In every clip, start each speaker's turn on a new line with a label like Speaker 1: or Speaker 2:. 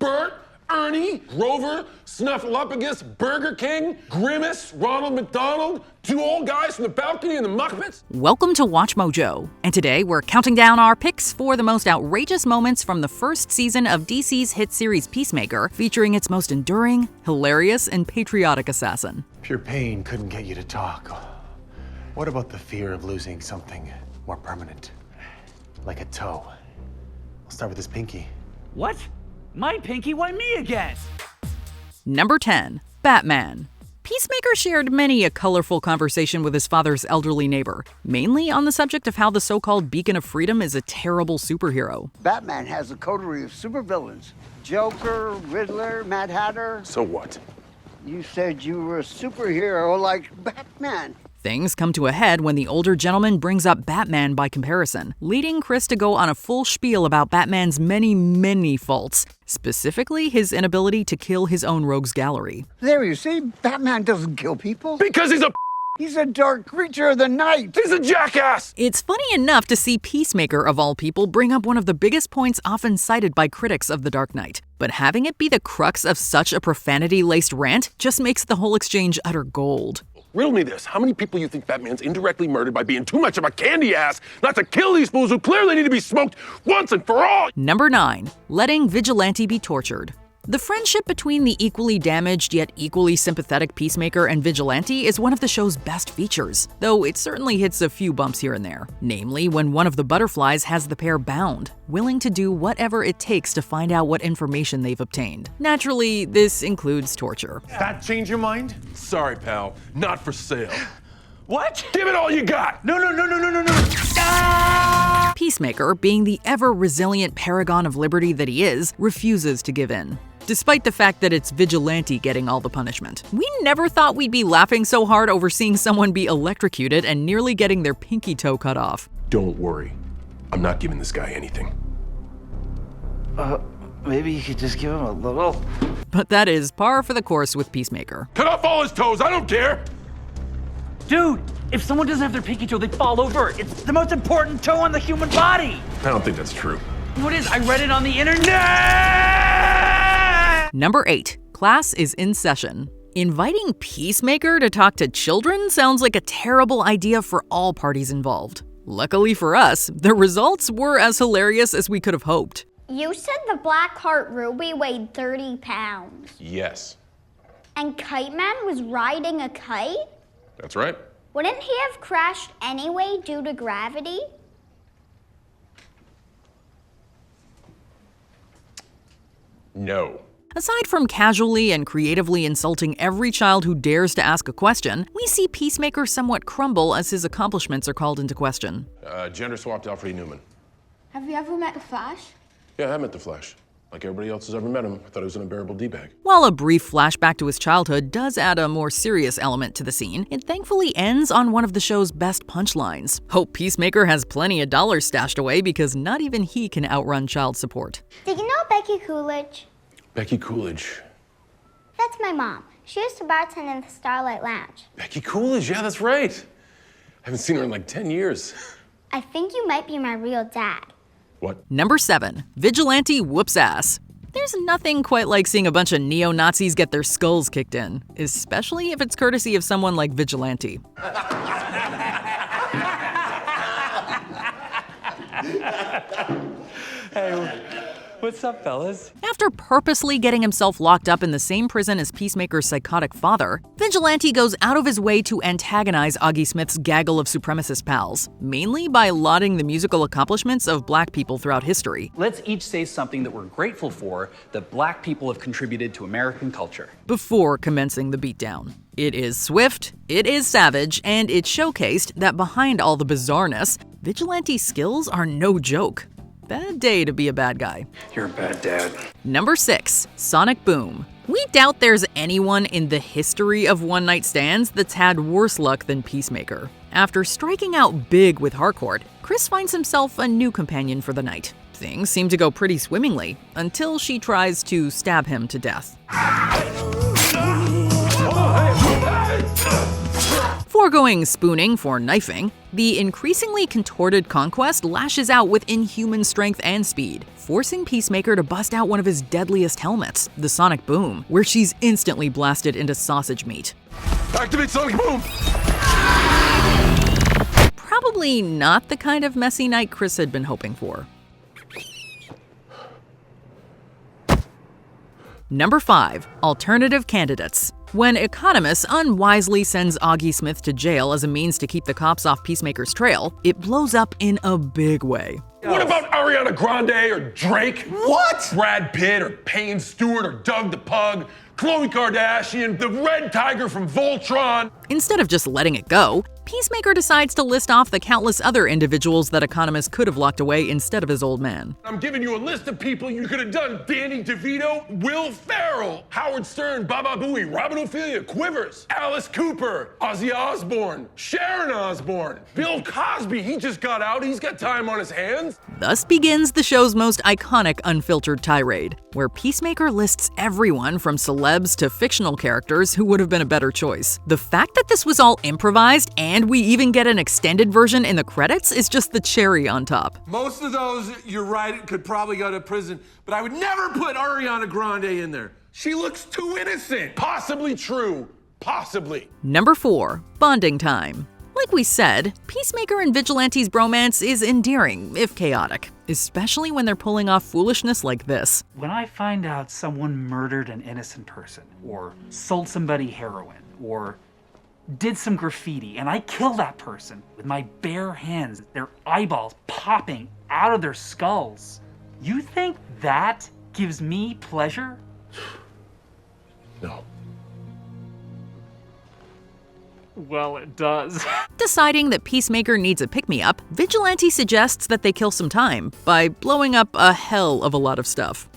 Speaker 1: Bert, Ernie, Grover, Snuffleupagus, Burger King, Grimace, Ronald McDonald, two old guys from the balcony and the Muppets.
Speaker 2: Welcome to WatchMojo, and today we're counting down our picks for the most outrageous moments from the first season of DC's hit series Peacemaker, featuring its most enduring, hilarious, and patriotic assassin.
Speaker 3: Pure pain couldn't get you to talk. What about the fear of losing something more permanent? Like a toe. I'll start with this pinky.
Speaker 4: What? My pinky? Why me again?
Speaker 2: Number 10. Batman. Peacemaker shared many a colorful conversation with his father's elderly neighbor, mainly on the subject of how the so-called Beacon of Freedom is a terrible superhero.
Speaker 5: Batman has a coterie of supervillains. Joker, Riddler, Mad Hatter.
Speaker 1: So what?
Speaker 5: You said you were a superhero like Batman.
Speaker 2: Things come to a head when the older gentleman brings up Batman by comparison, leading Chris to go on a full spiel about Batman's many faults, specifically his inability to kill his own rogues gallery.
Speaker 5: There, you see, Batman doesn't kill people.
Speaker 1: Because
Speaker 5: He's a dark creature of the night.
Speaker 1: he's a jackass!
Speaker 2: It's funny enough to see Peacemaker, of all people, bring up one of the biggest points often cited by critics of The Dark Knight. But having it be the crux of such a profanity-laced rant just makes the whole exchange utter gold.
Speaker 1: Riddle me this. How many people you think Batman's indirectly murdered by being too much of a candy ass not to kill these fools who clearly need to be smoked once and for all?
Speaker 2: Number 9. Letting Vigilante be tortured. The friendship between the equally damaged yet equally sympathetic Peacemaker and Vigilante is one of the show's best features, though it certainly hits a few bumps here and there. Namely, when one of the butterflies has the pair bound, willing to do whatever it takes to find out what information they've obtained. Naturally, this includes torture.
Speaker 3: That change your mind?
Speaker 1: Sorry, pal. Not for sale.
Speaker 4: What?
Speaker 1: Give it all you got!
Speaker 4: No.
Speaker 2: Peacemaker, being the ever-resilient paragon of liberty that he is, refuses to give in, despite the fact that it's Vigilante getting all the punishment. We never thought we'd be laughing so hard over seeing someone be electrocuted and nearly getting their pinky toe cut off.
Speaker 1: Don't worry. I'm not giving this guy anything.
Speaker 4: Maybe you could just give him a little.
Speaker 2: But that is par for the course with Peacemaker.
Speaker 1: Cut off all his toes, I don't care!
Speaker 4: Dude, if someone doesn't have their pinky toe, they fall over. It's the most important toe on the human body.
Speaker 1: I don't think that's true.
Speaker 4: What is? I read it on the internet!
Speaker 2: Number 8. Class is in session. Inviting Peacemaker to talk to children sounds like a terrible idea for all parties involved. Luckily for us, the results were as hilarious as we could have hoped.
Speaker 6: You said the Black Heart Ruby weighed 30 pounds.
Speaker 1: Yes.
Speaker 6: And Kite Man was riding a kite?
Speaker 1: That's right.
Speaker 6: Wouldn't he have crashed anyway due to gravity?
Speaker 1: No.
Speaker 2: Aside from casually and creatively insulting every child who dares to ask a question, we see Peacemaker somewhat crumble as his accomplishments are called into question.
Speaker 1: Gender swapped Alfred E. Newman.
Speaker 6: Have you ever met the Flash?
Speaker 1: Yeah, I met the Flash. Like everybody else has ever met him, I thought he was an unbearable D-bag.
Speaker 2: While a brief flashback to his childhood does add a more serious element to the scene, it thankfully ends on one of the show's best punchlines. Hope Peacemaker has plenty of dollars stashed away because not even he can outrun child support.
Speaker 6: Did you know Becky Coolidge?
Speaker 1: Becky Coolidge.
Speaker 6: That's my mom. She used to bartend in the Starlight Lounge.
Speaker 1: Becky Coolidge, yeah, that's right. I haven't seen her in like 10 years.
Speaker 6: I think you might be my real dad.
Speaker 1: What?
Speaker 2: Number 7. Vigilante whoops ass. There's nothing quite like seeing a bunch of neo-Nazis get their skulls kicked in, especially if it's courtesy of someone like Vigilante.
Speaker 4: Hey, what's up, fellas?
Speaker 2: After purposely getting himself locked up in the same prison as Peacemaker's psychotic father, Vigilante goes out of his way to antagonize Augie Smith's gaggle of supremacist pals, mainly by lauding the musical accomplishments of black people throughout history.
Speaker 7: Let's each say something that we're grateful for that black people have contributed to American culture.
Speaker 2: Before commencing the beatdown. It is swift, it is savage, and it showcased that behind all the bizarreness, Vigilante's skills are no joke. Bad day to be a bad guy.
Speaker 7: You're a bad dad.
Speaker 2: Number 6. Sonic Boom. We doubt there's anyone in the history of one-night stands that's had worse luck than Peacemaker. After striking out big with Harcourt, Chris finds himself a new companion for the night. Things seem to go pretty swimmingly, until she tries to stab him to death. Foregoing spooning for knifing, the increasingly contorted Conquest lashes out with inhuman strength and speed, forcing Peacemaker to bust out one of his deadliest helmets, the Sonic Boom, where she's instantly blasted into sausage meat.
Speaker 1: Activate Sonic Boom!
Speaker 2: Probably not the kind of messy night Chris had been hoping for. Number 5. Alternative candidates. When Economist unwisely sends Augie Smith to jail as a means to keep the cops off Peacemaker's trail, it blows up in a big way.
Speaker 1: What about Ariana Grande or Drake?
Speaker 3: What?
Speaker 1: Brad Pitt or Payne Stewart or Doug the Pug? Khloe Kardashian, the Red Tiger from Voltron?
Speaker 2: Instead of just letting it go, Peacemaker decides to list off the countless other individuals that Economist could have locked away instead of his old man.
Speaker 1: I'm giving you a list of people you could have done. Danny DeVito, Will Ferrell, Howard Stern, Baba Booey, Robin Ophelia, Quivers, Alice Cooper, Ozzy Osbourne, Sharon Osbourne, Bill Cosby, he just got out, he's got time on his hands.
Speaker 2: Thus begins the show's most iconic unfiltered tirade, where Peacemaker lists everyone from celebs to fictional characters who would have been a better choice. The fact that this was all improvised and we even get an extended version in the credits is just the cherry on top.
Speaker 1: Most of those, you're right, could probably go to prison, but I would never put Ariana Grande in there. She looks too innocent. Possibly true. Possibly.
Speaker 2: Number 4. Bonding time. Like we said, Peacemaker and Vigilante's bromance is endearing, if chaotic, especially when they're pulling off foolishness like this.
Speaker 4: When I find out someone murdered an innocent person, or sold somebody heroin, or did some graffiti, and I kill that person with my bare hands, their eyeballs popping out of their skulls, you think that gives me pleasure?
Speaker 1: No.
Speaker 4: Well, it does.
Speaker 2: Deciding that Peacemaker needs a pick-me-up, Vigilante suggests that they kill some time by blowing up a hell of a lot of stuff.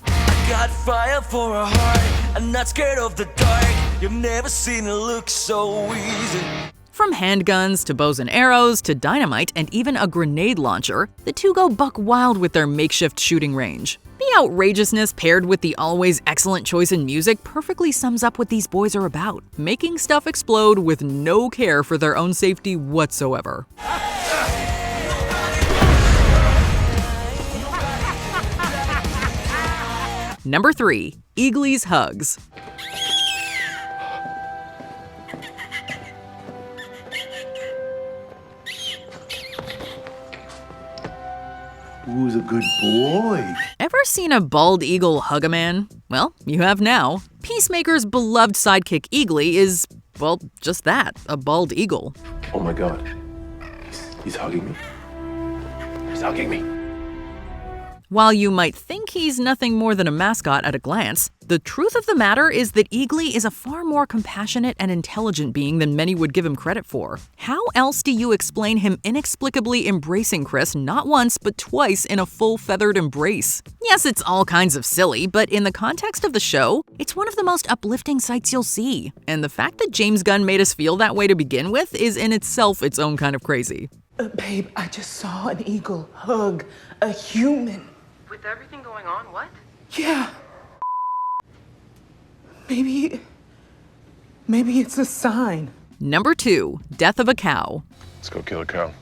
Speaker 8: Got fire for a heart, I'm not scared of the dark. You've never seen it look so easy.
Speaker 2: From handguns to bows and arrows to dynamite and even a grenade launcher, the two go buck wild with their makeshift shooting range. The outrageousness paired with the always excellent choice in music perfectly sums up what these boys are about, making stuff explode with no care for their own safety whatsoever. Number 3. Eagly's hugs.
Speaker 3: Who's a good boy?
Speaker 2: Ever seen a bald eagle hug a man? Well, you have now. Peacemaker's beloved sidekick Eagly is, well, just that, a bald eagle.
Speaker 1: Oh my God. He's hugging me. He's hugging me.
Speaker 2: While you might think he's nothing more than a mascot at a glance, the truth of the matter is that Eagly is a far more compassionate and intelligent being than many would give him credit for. How else do you explain him inexplicably embracing Chris not once but twice in a full feathered embrace? Yes, it's all kinds of silly, but in the context of the show, it's one of the most uplifting sights you'll see. And the fact that James Gunn made us feel that way to begin with is in itself its own kind of crazy.
Speaker 9: Babe, I just saw an eagle hug a human.
Speaker 10: With everything going on, what?
Speaker 9: Yeah. Maybe it's a sign.
Speaker 2: Number 2. Death of a cow.
Speaker 1: Let's go kill a cow.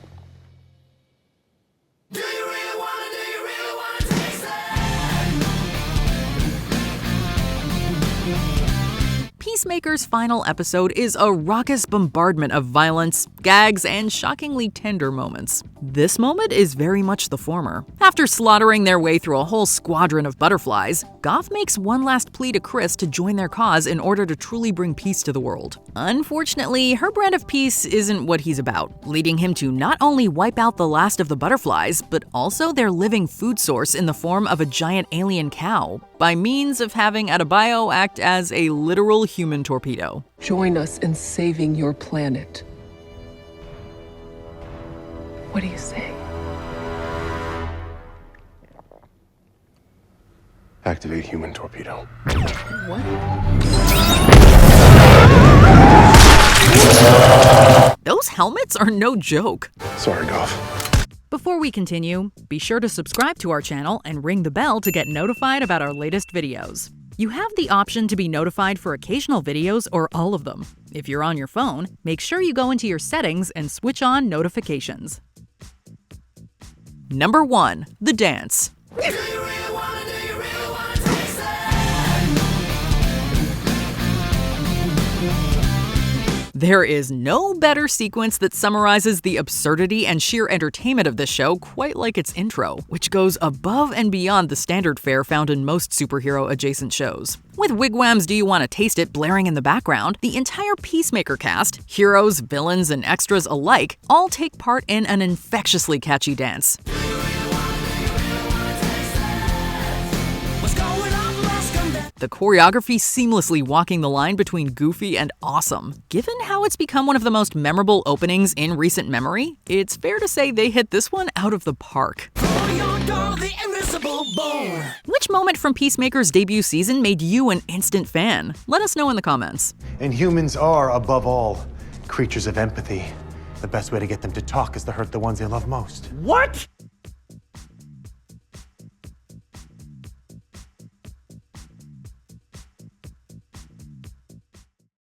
Speaker 1: Peacemaker's final episode is a raucous bombardment of violence, gags, and shockingly tender moments. This moment is very much the former. After slaughtering their way through a whole squadron of butterflies, Goth makes one last plea to Chris to join their cause in order to truly bring peace to the world. Unfortunately, her brand of peace isn't what he's about, leading him to not only wipe out the last of the butterflies, but also their living food source in the form of a giant alien cow, by means of having Adebayo act as a literal human torpedo.
Speaker 9: Join us in saving your planet. What do you say?
Speaker 1: Activate human torpedo.
Speaker 9: What?
Speaker 2: Those helmets are no joke.
Speaker 1: Sorry, Goff.
Speaker 2: Before we continue, be sure to subscribe to our channel and ring the bell to get notified about our latest videos. You have the option to be notified for occasional videos or all of them. If you're on your phone, make sure you go into your settings and switch on notifications.
Speaker 1: Number 1. The Dance. There is no better sequence that summarizes the absurdity and sheer entertainment of this show quite like its intro, which goes above and beyond the standard fare found in most superhero-adjacent shows. With Wigwam's Do You Want to Taste It blaring in the background, the entire Peacemaker cast, heroes, villains, and extras alike, all take part in an infectiously catchy dance. The choreography seamlessly walking the line between goofy and awesome. Given how it's become one of the most memorable openings in recent memory, it's fair to say they hit this one out of the park. Which moment from Peacemaker's debut season made you an instant fan? Let us know in the comments.
Speaker 3: And humans are, above all, creatures of empathy. The best way to get them to talk is to hurt the ones they love most.
Speaker 4: What?